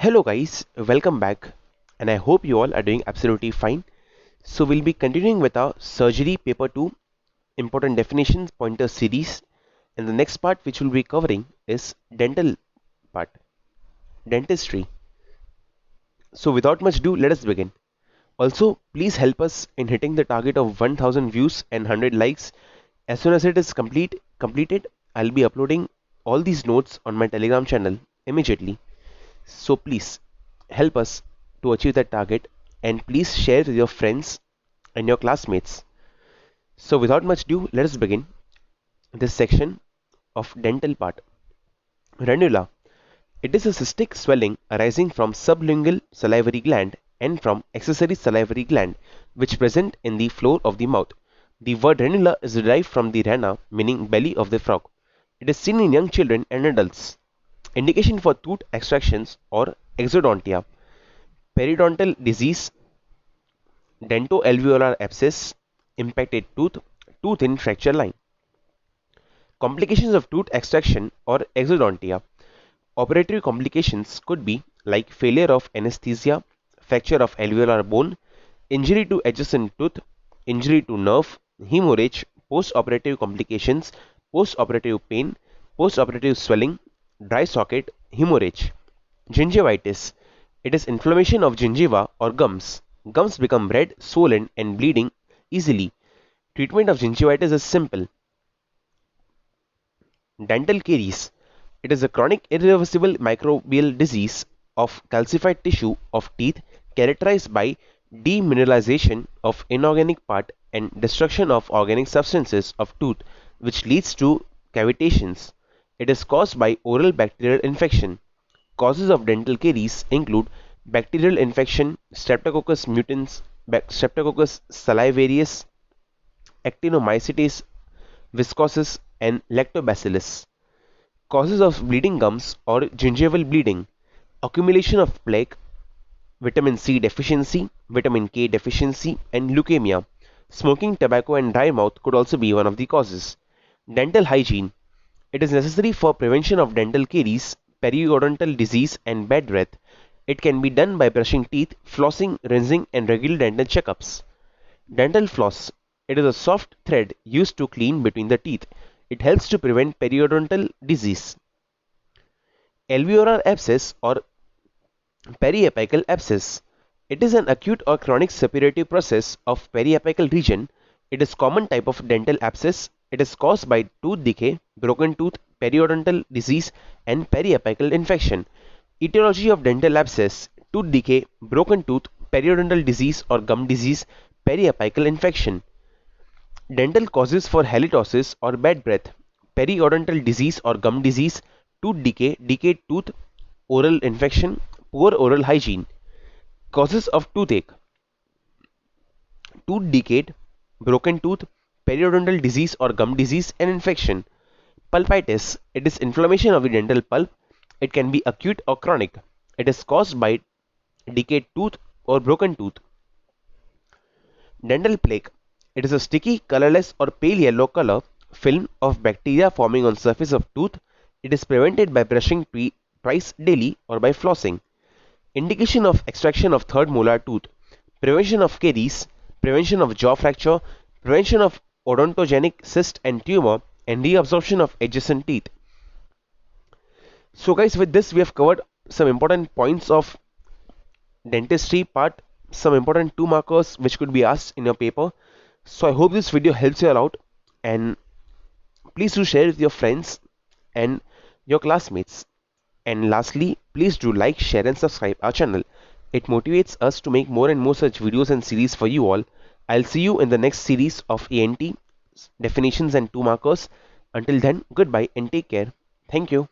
Hello guys, welcome back and I hope you all are doing absolutely fine. So we'll be continuing with our surgery paper 2 important definitions pointer series, and the next part which we'll be covering is dental part, dentistry. So without much ado, let us begin. Also, please help us in hitting the target of 1000 views and 100 likes. As soon as it is completed, I'll be uploading all these notes on my Telegram channel immediately. So please help us to achieve that target, and please share with your friends and your classmates. So without much ado, let us begin this section of dental part. Ranula. It is a cystic swelling arising from sublingual salivary gland and from accessory salivary gland which present in the floor of the mouth. The word ranula is derived from the rana, meaning belly of the frog. It is seen in young children and adults. Indication for tooth extractions or exodontia. Periodontal disease, dentoalveolar abscess, impacted tooth, tooth in fracture line. Complications of tooth extraction or exodontia. Operatory complications could be like failure of anesthesia, fracture of alveolar bone, injury to adjacent tooth, injury to nerve, hemorrhage, post-operative complications, post-operative pain, post-operative swelling, dry socket, hemorrhage. Gingivitis. It is inflammation of gingiva or gums. Gums become red, swollen and bleeding easily. Treatment of gingivitis is simple. Dental caries. It is a chronic irreversible microbial disease of calcified tissue of teeth characterized by demineralization of inorganic part and destruction of organic substances of tooth, which leads to cavitations. It is caused by oral bacterial infection. Causes of dental caries include bacterial infection, Streptococcus mutans, Streptococcus salivarius, Actinomycetes viscosus, and Lactobacillus. Causes of bleeding gums or gingival bleeding: accumulation of plaque, vitamin C deficiency, vitamin K deficiency, and leukemia. Smoking, tobacco, and dry mouth could also be one of the causes. Dental hygiene. It is necessary for prevention of dental caries, periodontal disease, and bad breath. It can be done by brushing teeth, flossing, rinsing, and regular dental checkups. Dental floss. It is a soft thread used to clean between the teeth. It helps to prevent periodontal disease. Alveolar abscess or periapical abscess. It is an acute or chronic suppurative process of periapical region. It is common type of dental abscess. It is caused by tooth decay, broken tooth, periodontal disease, and periapical infection. Etiology of dental abscess: tooth decay, broken tooth, periodontal disease or gum disease, periapical infection. Dental causes for halitosis or bad breath: periodontal disease or gum disease, tooth decay, decayed tooth, oral infection, poor oral hygiene. Causes of toothache: tooth decayed, broken tooth, periodontal disease or gum disease, and infection. Pulpitis: it is inflammation of the dental pulp. It can be acute or chronic. It is caused by decayed tooth or broken tooth. Dental plaque: it is a sticky, colorless or pale yellow color film of bacteria forming on surface of tooth. It is prevented by brushing twice daily or by flossing. Indication of extraction of third molar tooth: prevention of caries, prevention of jaw fracture, prevention of odontogenic cyst and tumor, and reabsorption of adjacent teeth. So guys, with this we have covered some important points of dentistry part, some important 2 markers which could be asked in your paper. So I hope this video helps you all out, and please do share with your friends and your classmates. And lastly, please do like, share and subscribe our channel. It motivates us to make more and more such videos and series for you all. I'll see you in the next series of ENT definitions and 2 markers. Until then, goodbye and take care. Thank you.